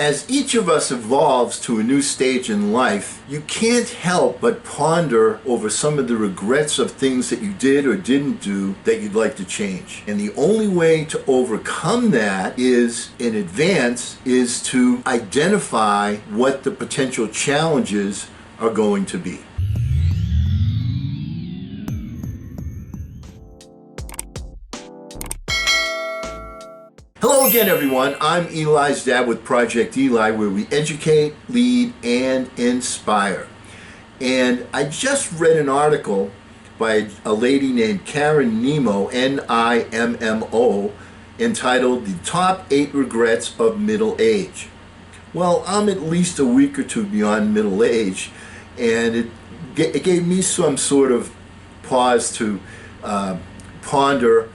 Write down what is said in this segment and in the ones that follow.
As each of us evolves to a new stage in life, you can't help but ponder over some of the regrets of things that you did or didn't do that you'd like to change. And the only way to overcome that is, in advance, is to identify what the potential challenges are going to be. Hello again, everyone. I'm Eli's dad with Project Eli, where we educate, lead, and inspire. And I just read an article by a lady named Karen Nemo, N-I-M-M-O, entitled The Top 8 Regrets of Middle Age. Well, I'm at least a week or two beyond middle age, and it gave me some sort of pause to ponder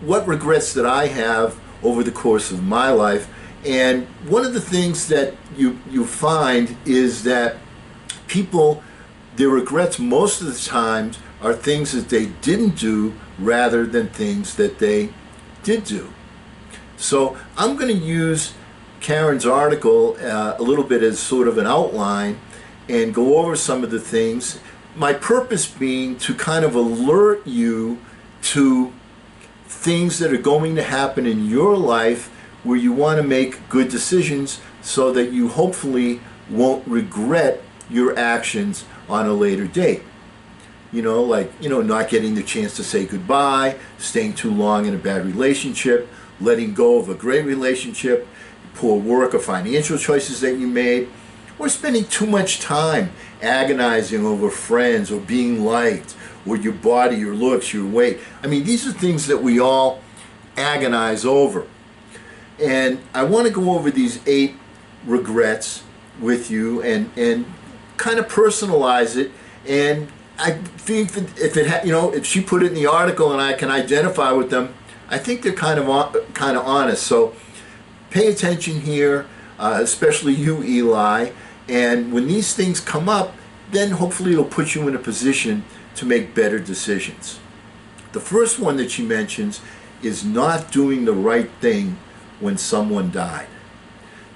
what regrets that I have over the course of my life. And one of the things that you find is that people, their regrets most of the time are things that they didn't do rather than things that they did do. So I'm going to use Karen's article a little bit as sort of an outline and go over some of the things. My purpose being to kind of alert you to things that are going to happen in your life where you want to make good decisions so that you hopefully won't regret your actions on a later date. Not getting the chance to say goodbye, staying too long in a bad relationship, letting go of a great relationship, poor work or financial choices that you made, or spending too much time agonizing over friends or being liked, or your body, your looks, your weight. I mean, these are things that we all agonize over. And I want to go over these 8 regrets with you and kind of personalize it. And I think that if she put it in the article and I can identify with them, I think they're kind of honest. So pay attention here, especially you, Eli. And when these things come up, then hopefully it'll put you in a position to make better decisions. The first one that she mentions is not doing the right thing when someone died.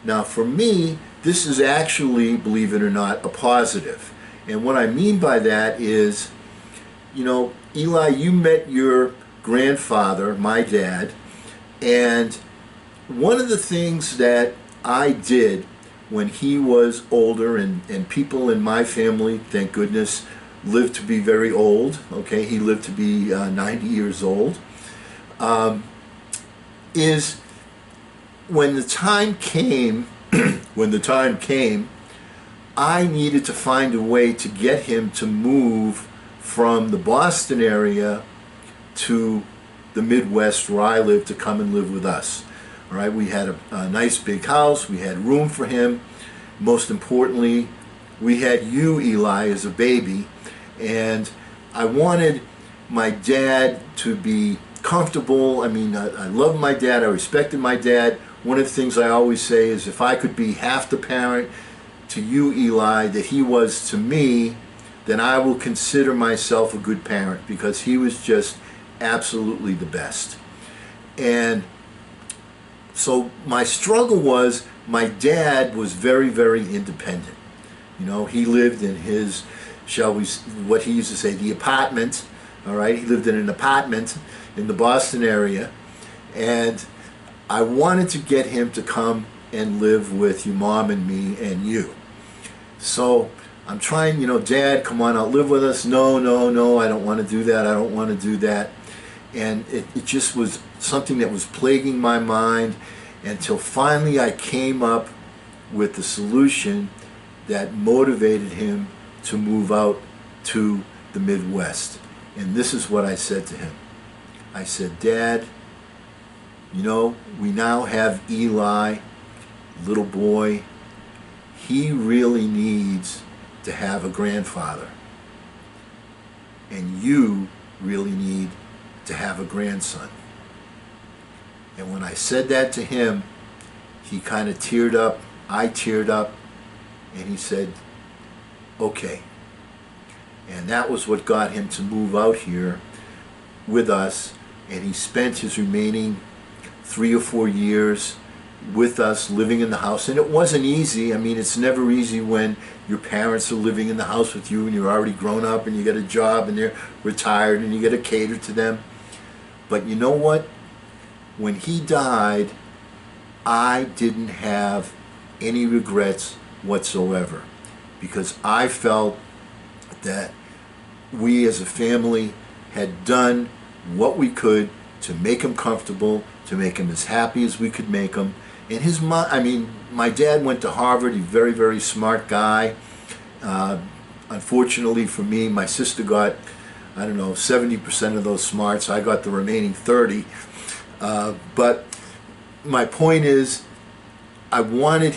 Now for me, this is actually, believe it or not, a positive. And what I mean by that is, Eli, you met your grandfather, my dad, and one of the things that I did when he was older, and people in my family, thank goodness, lived to be very old. Okay, he lived to be 90 years old. Is when the time came, I needed to find a way to get him to move from the Boston area to the Midwest where I live, to come and live with us. All right, we had a nice big house. We had room for him. Most importantly, we had you, Eli, as a baby. And I wanted my dad to be comfortable. I mean, I love my dad. I respected my dad. One of the things I always say is, if I could be half the parent to you, Eli, that he was to me, then I will consider myself a good parent, because he was just absolutely the best. And so my struggle was, my dad was very, very independent. He lived in his, what he used to say, the apartment. All right, he lived in an apartment in the Boston area, and I wanted to get him to come and live with your mom and me and you. So I'm trying, Dad, come on out, live with us. No, I don't want to do that. I don't want to do that. And it just was something that was plaguing my mind, until finally I came up with the solution that motivated him to move out to the Midwest. And this is what I said to him. I said, Dad, we now have Eli, little boy. He really needs to have a grandfather. And you really need to have a grandson. And when I said that to him, he kind of teared up. I teared up. And he said, okay. And that was what got him to move out here with us. And he spent his remaining 3 or 4 years with us, living in the house. And it wasn't easy. I mean, it's never easy when your parents are living in the house with you and you're already grown up and you get a job and they're retired and you got to cater to them. But you know what? When he died, I didn't have any regrets whatsoever, because I felt that we as a family had done what we could to make him comfortable, to make him as happy as we could make him. And his mom, I mean, my dad went to Harvard. He's a very, very smart guy. Unfortunately for me, my sister got, 70% of those smarts. I got the remaining 30. But my point is, I wanted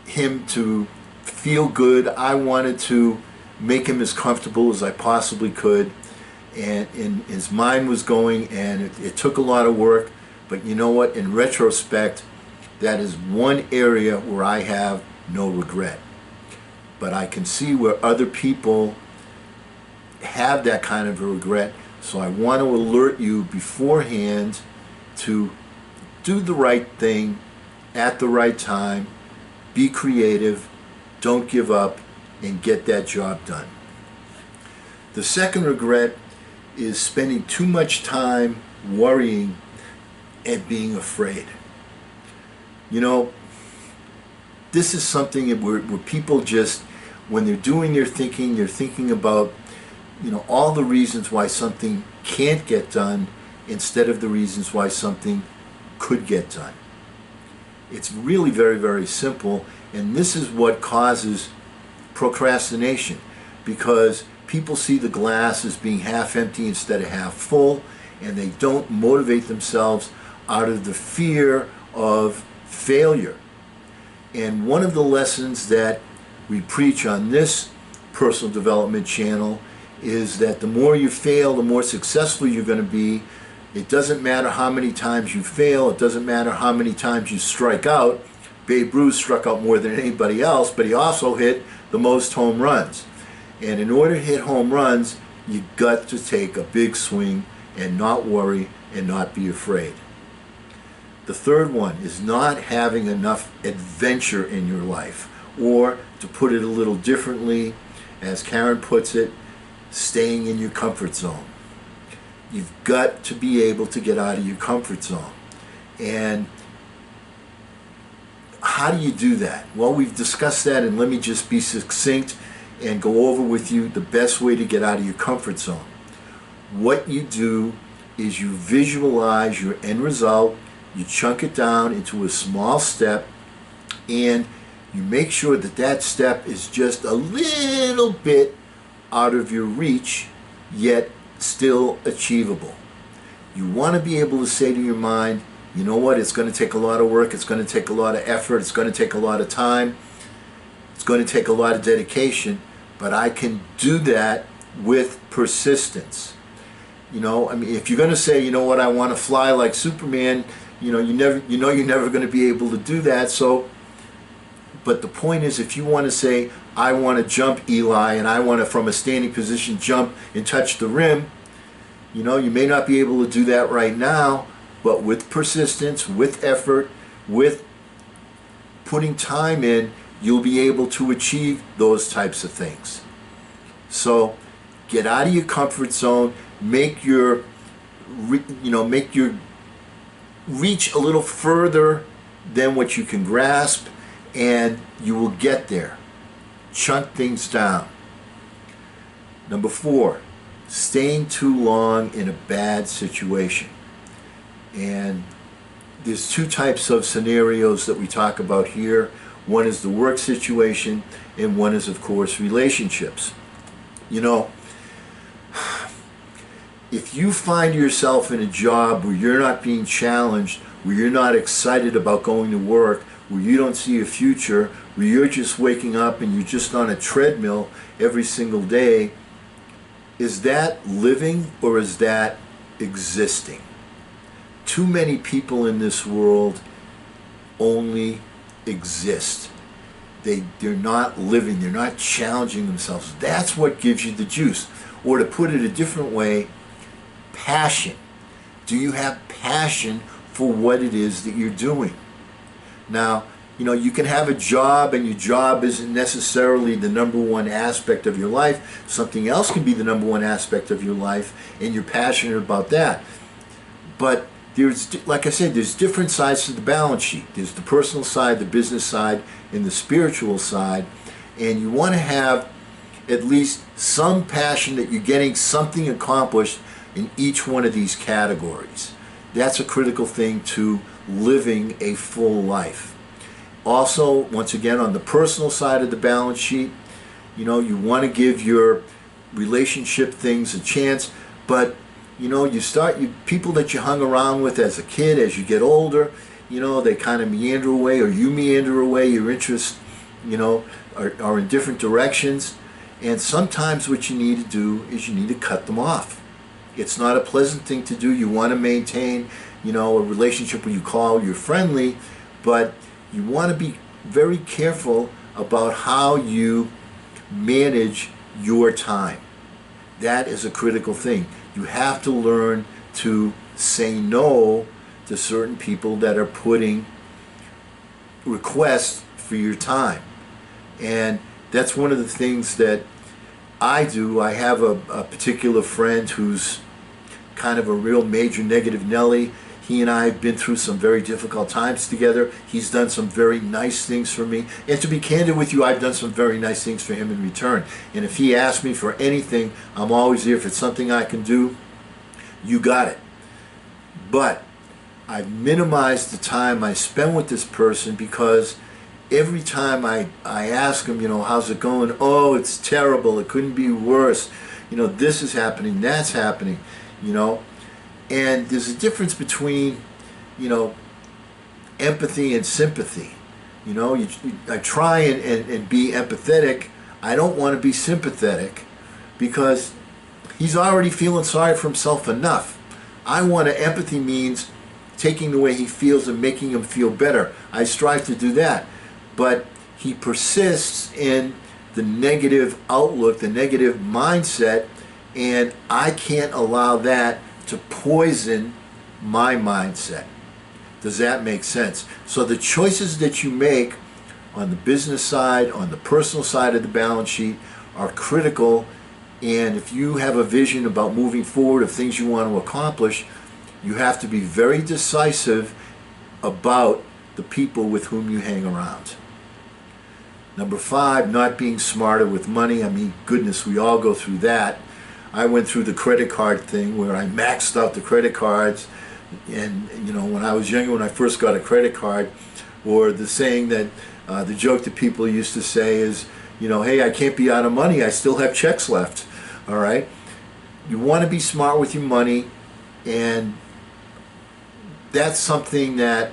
him to feel good. I wanted to make him as comfortable as I possibly could. And his mind was going, and it took a lot of work. But you know what? In retrospect, that is one area where I have no regret. But I can see where other people have that kind of a regret. So I want to alert you beforehand to do the right thing at the right time, be creative, don't give up, and get that job done. The second regret is spending too much time worrying and being afraid. You know, this is something where people just, when they're doing their thinking, they're thinking about, all the reasons why something can't get done instead of the reasons why something could get done. It's really very, very simple, and this is what causes procrastination, because people see the glass as being half empty instead of half full, and they don't motivate themselves out of the fear of failure. And one of the lessons that we preach on this personal development channel is that the more you fail, the more successful you're going to be. It doesn't matter how many times you fail. It doesn't matter how many times you strike out. Babe Ruth struck out more than anybody else, but he also hit the most home runs. And in order to hit home runs, you got to take a big swing and not worry and not be afraid. The third one is not having enough adventure in your life, or to put it a little differently, as Karen puts it, staying in your comfort zone. You've got to be able to get out of your comfort zone. And how do you do that? Well, we've discussed that, and let me just be succinct and go over with you the best way to get out of your comfort zone. What you do is you visualize your end result, you chunk it down into a small step, and you make sure that that step is just a little bit out of your reach, yet still achievable. You want to be able to say to your mind, you know what, it's going to take a lot of work, it's going to take a lot of effort, it's going to take a lot of time, it's going to take a lot of dedication, but I can do that with persistence. If you're going to say, you know what, I want to fly like Superman, you're never going to be able to do that. So, but the point is, if you want to say, I want to jump Eli, and I want to, from a standing position, jump and touch the rim, you may not be able to do that right now, but with persistence, with effort, with putting time in, you'll be able to achieve those types of things. So get out of your comfort zone, make your reach a little further than what you can grasp, and you will get there. Chunk things down. Number 4, staying too long in a bad situation. And there's 2 types of scenarios that we talk about here. One is the work situation, and one is, of course, relationships. If you find yourself in a job where you're not being challenged, where you're not excited about going to work, where you don't see a future, where you're just waking up and you're just on a treadmill every single day, is that living or is that existing? Too many people in this world only exist. They're not living, they're not challenging themselves. That's what gives you the juice. Or to put it a different way, passion. Do you have passion for what it is that you're doing? Now, you can have a job, and your job isn't necessarily the number one aspect of your life. Something else can be the number one aspect of your life, and you're passionate about that. But like I said, there's different sides to the balance sheet. There's the personal side, the business side, and the spiritual side. And you want to have at least some passion that you're getting something accomplished in each one of these categories. That's a critical thing to living a full life. Also, once again, on the personal side of the balance sheet, you want to give your relationship things a chance, but people that you hung around with as a kid, as you get older, they kind of meander away, or you meander away. Your interests, are in different directions, and sometimes what you need to do is you need to cut them off. It's not a pleasant thing to do. You want to maintain, a relationship where you call you're friendly, but you want to be very careful about how you manage your time. That is a critical thing. You have to learn to say no to certain people that are putting requests for your time. And that's one of the things that I do. I have a particular friend who's kind of a real major negative Nelly. He and I have been through some very difficult times together. He's done some very nice things for me. And to be candid with you, I've done some very nice things for him in return. And if he asks me for anything, I'm always there. If it's something I can do, you got it. But I've minimized the time I spend with this person, because every time I ask him, how's it going? Oh, it's terrible. It couldn't be worse. This is happening, that's happening, And there's a difference between, empathy and sympathy. I try and be empathetic. I don't want to be sympathetic, because he's already feeling sorry for himself enough. Empathy means taking the way he feels and making him feel better. I strive to do that. But he persists in the negative outlook, the negative mindset, and I can't allow that to poison my mindset. Does that make sense? So the choices that you make on the business side, on the personal side of the balance sheet, are critical. And if you have a vision about moving forward, of things you want to accomplish, you have to be very decisive about the people with whom you hang around. Number 5, not being smarter with money. I mean, goodness, we all go through that. I went through the credit card thing where I maxed out the credit cards. And, when I was younger, when I first got a credit card, or the saying that, the joke that people used to say is, hey, I can't be out of money. I still have checks left. All right? You want to be smart with your money, and that's something that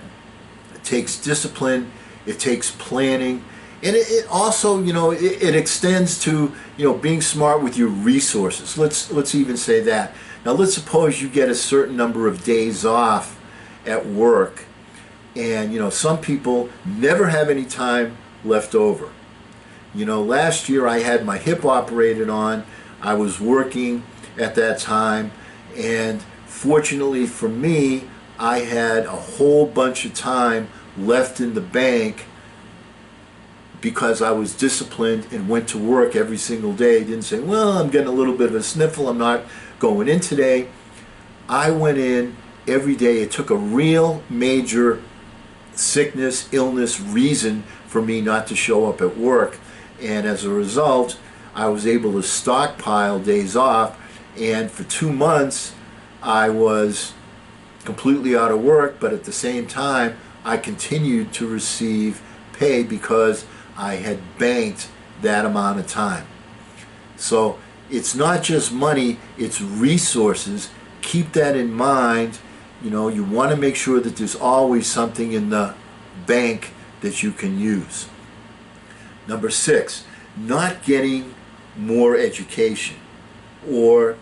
takes discipline. It takes planning. And it also, it extends to, being smart with your resources. Let's even say that. Now, let's suppose you get a certain number of days off at work, and, some people never have any time left over. Last year I had my hip operated on. I was working at that time, and fortunately for me, I had a whole bunch of time left in the bank, because I was disciplined and went to work every single day. Didn't say, well, I'm getting a little bit of a sniffle, I'm not going in today. I went in every day. It took a real major sickness, illness reason for me not to show up at work. And as a result, I was able to stockpile days off. And for 2 months, I was completely out of work, but at the same time, I continued to receive pay because I had banked that amount of time. So it's not just money, it's resources. Keep that in mind. You want to make sure that there's always something in the bank that you can use. Number 6, not getting more education or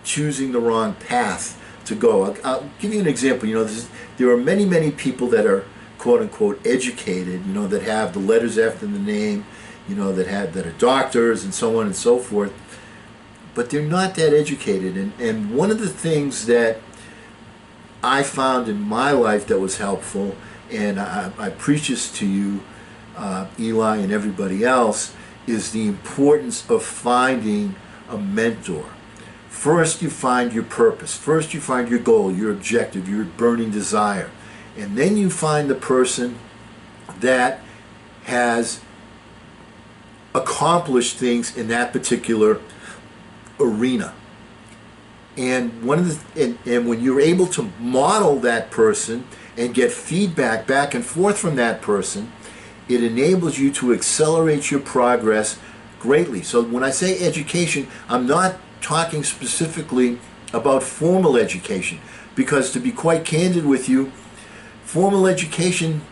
choosing the wrong path to go. I'll give you an example. There are many people that are quote-unquote educated, that have the letters after the name, that are doctors and so on and so forth, but they're not that educated. And one of the things that I found in my life that was helpful, and I preach this to you, Eli and everybody else, is the importance of finding a mentor. First you find your purpose. First you find your goal, your objective, your burning desire. And then you find the person that has accomplished things in that particular arena. And and when you're able to model that person and get feedback back and forth from that person, it enables you to accelerate your progress greatly. So when I say education, I'm not talking specifically about formal education, because to be quite candid with you, formal education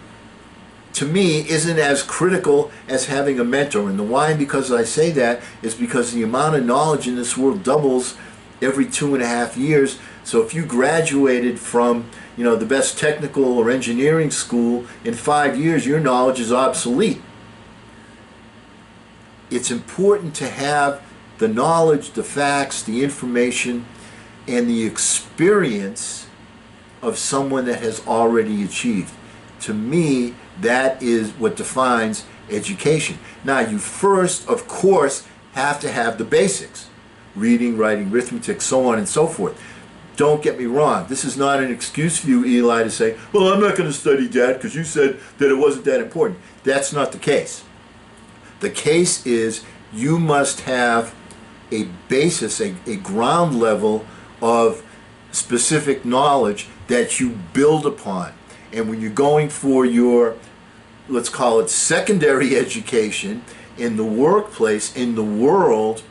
to me isn't as critical as having a mentor. And the why because I say that is because the amount of knowledge in this world doubles every 2.5 years. So if you graduated from the best technical or engineering school, in 5 years your knowledge is obsolete. It's important to have the knowledge, the facts, the information, and the experience of someone that has already achieved. To me, that is what defines education. Now, you first, of course, have to have the basics. Reading, writing, arithmetic, so on and so forth. Don't get me wrong. This is not an excuse for you, Eli, to say, well, I'm not going to study that because you said that it wasn't that important. That's not the case. The case is you must have a basis, a ground level of specific knowledge that you build upon. And when you're going for your, let's call it secondary education in the workplace, in the world,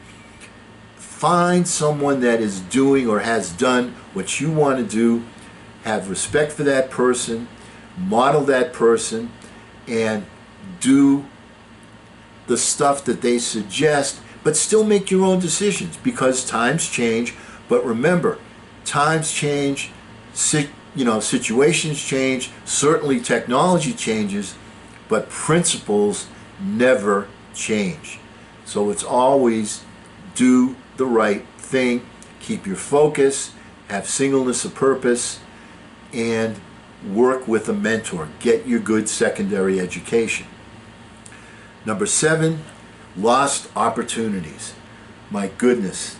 find someone that is doing or has done what you want to do, have respect for that person, model that person, and do the stuff that they suggest, but still make your own decisions, because times change. But remember, times change, situations change, certainly technology changes, but principles never change. So it's always do the right thing, keep your focus, have singleness of purpose, and work with a mentor. Get your good secondary education. Number 7, lost opportunities. My goodness.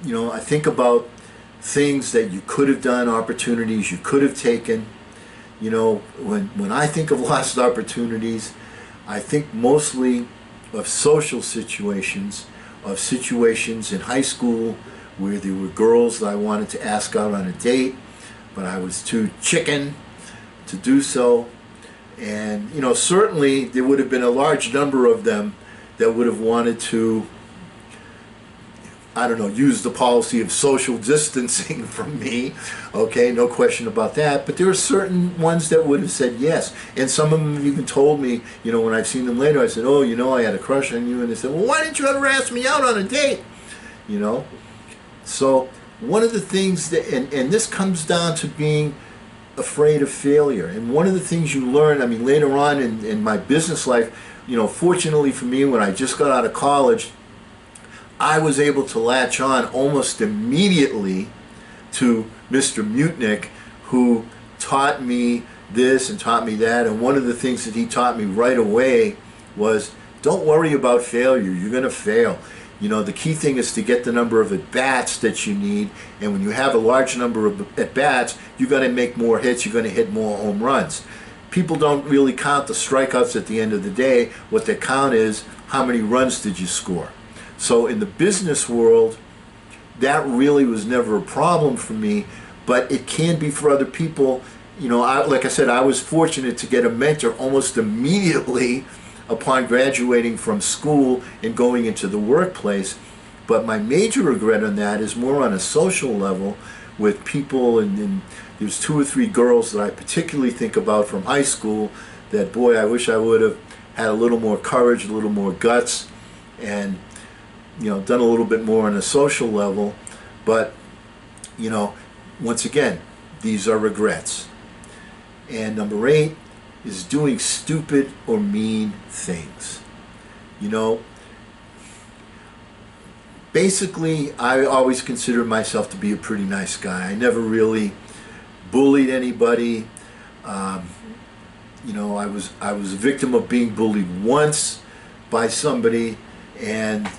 I think about things that you could have done, opportunities you could have taken. When I think of lost opportunities, I think mostly of social situations, of situations in high school where there were girls that I wanted to ask out on a date, but I was too chicken to do so. And certainly there would have been a large number of them that would have wanted to, use the policy of social distancing from me. Okay, no question about that. But there are certain ones that would have said yes. And some of them have even told me, when I've seen them later, I said, oh, I had a crush on you. And they said, well, why didn't you ever ask me out on a date? So one of the things that, and this comes down to being afraid of failure. And one of the things you learn, later on in my business life, fortunately for me, when I just got out of college, I was able to latch on almost immediately to Mr. Mutnick, who taught me this and taught me that. And one of the things that he taught me right away was, don't worry about failure. You're going to fail. The key thing is to get the number of at-bats that you need. And when you have a large number of at-bats, you're going to make more hits. You're going to hit more home runs. People don't really count the strikeouts at the end of the day. What they count is how many runs did you score. So in the business world, that really was never a problem for me, but it can be for other people. Like I said, I was fortunate to get a mentor almost immediately upon graduating from school and going into the workplace. But my major regret on that is more on a social level with people, and there's 2 or 3 girls that I particularly think about from high school that, boy, I wish I would have had a little more courage, a little more guts, and done a little bit more on a social level. But once again, these are regrets. And number 8 is doing stupid or mean things. Basically, I always considered myself to be a pretty nice guy. I never really bullied anybody. I was a victim of being bullied once by somebody, and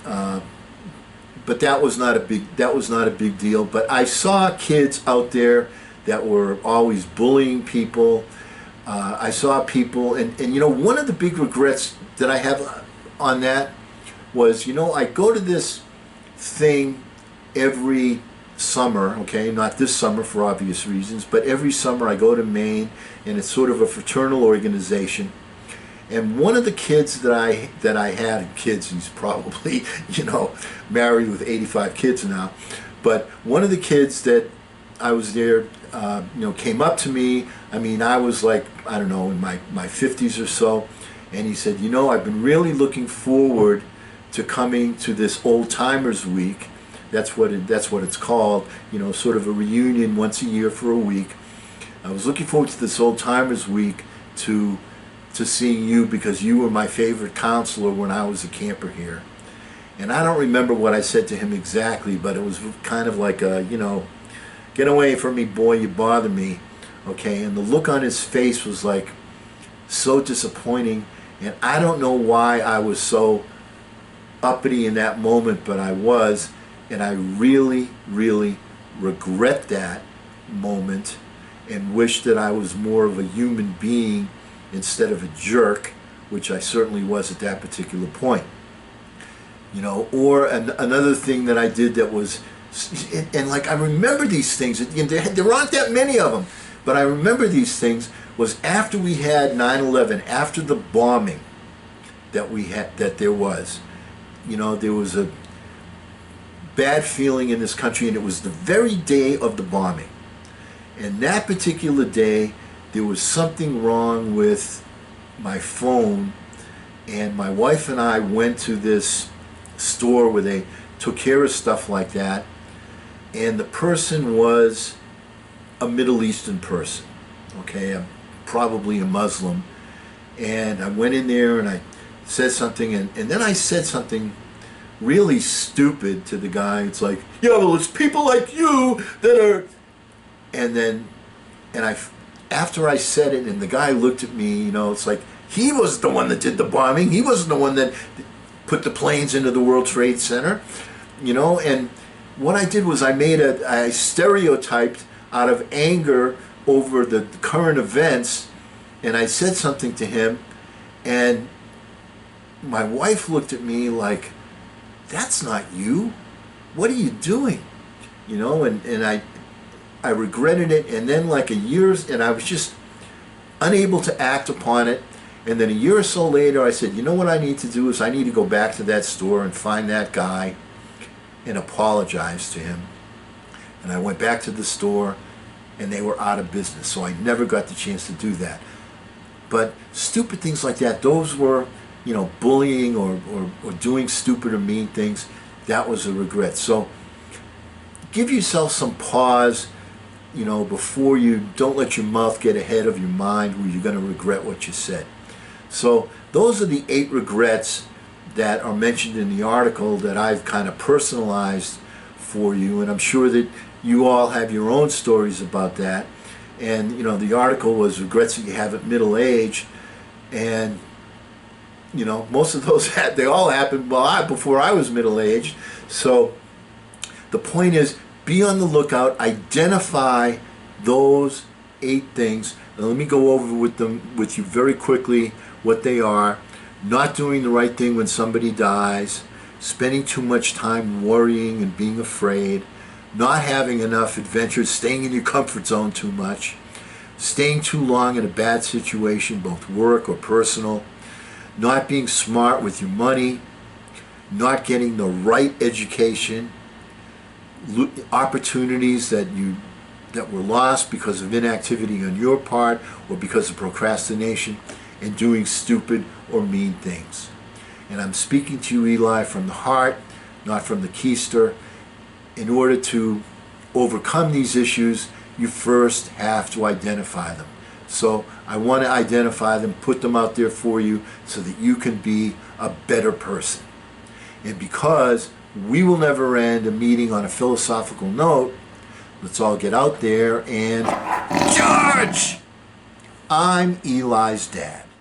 but that was not a big deal. But I saw kids out there that were always bullying people. I saw people, and one of the big regrets that I have on that was, I go to this thing every summer, okay, not this summer for obvious reasons, but every summer I go to Maine, and it's sort of a fraternal organization. And one of the kids that I had, and kids, he's probably, married with 85 kids now, but one of the kids that I was there, came up to me. I mean, I was like, I don't know, in my 50s or so, and he said, I've been really looking forward to coming to this Old Timers Week. That's what it's called, sort of a reunion once a year for a week. I was looking forward to this Old Timers Week to seeing you, because you were my favorite counselor when I was a camper here. And I don't remember what I said to him exactly, but it was kind of like a, get away from me, boy, you bother me. Okay, and the look on his face was like so disappointing, and I don't know why I was so uppity in that moment, but I was, and I really, really regret that moment and wish that I was more of a human being instead of a jerk, which I certainly was at that particular point. Or another thing that I did that was, and like I remember these things, there aren't that many of them, but I remember these things, was after we had 9/11, after the bombing that there was a bad feeling in this country, and it was the very day of the bombing. And that particular day, there was something wrong with my phone, and my wife and I went to this store where they took care of stuff like that, and the person was a Middle Eastern person, okay, probably a Muslim. And I went in there and I said something, and then I said something really stupid to the guy. It's like, yeah, well, it's people like you that are, after I said it, and the guy looked at me, it's like, he was the one that did the bombing. He wasn't the one that put the planes into the World Trade Center, and what I did was I stereotyped out of anger over the current events, and I said something to him, and my wife looked at me like, that's not you. What are you doing? And I regretted it, and then like a year, and I was just unable to act upon it. And then a year or so later, I said, what I need to do is I need to go back to that store and find that guy and apologize to him. And I went back to the store, and they were out of business, so I never got the chance to do that. But stupid things like that, those were, bullying or doing stupid or mean things, that was a regret. So give yourself some pause, before don't let your mouth get ahead of your mind where you're going to regret what you said. So those are the 8 regrets that are mentioned in the article that I've kind of personalized for you, and I'm sure that you all have your own stories about that. And the article was regrets that you have at middle age, and most of those they all happened before I was middle aged. So the point is, be on the lookout, identify those 8 things, and let me go over with you very quickly what they are. Not doing the right thing when somebody dies, spending too much time worrying and being afraid, not having enough adventures, staying in your comfort zone too much, staying too long in a bad situation, both work or personal, not being smart with your money, not getting the right education, opportunities that were lost because of inactivity on your part or because of procrastination, and doing stupid or mean things. And I'm speaking to you, Eli, from the heart, not from the keister. In order to overcome these issues, you first have to identify them. So I want to identify them, put them out there for you so that you can be a better person. And because we will never end a meeting on a philosophical note, let's all get out there and charge! I'm Eli's dad.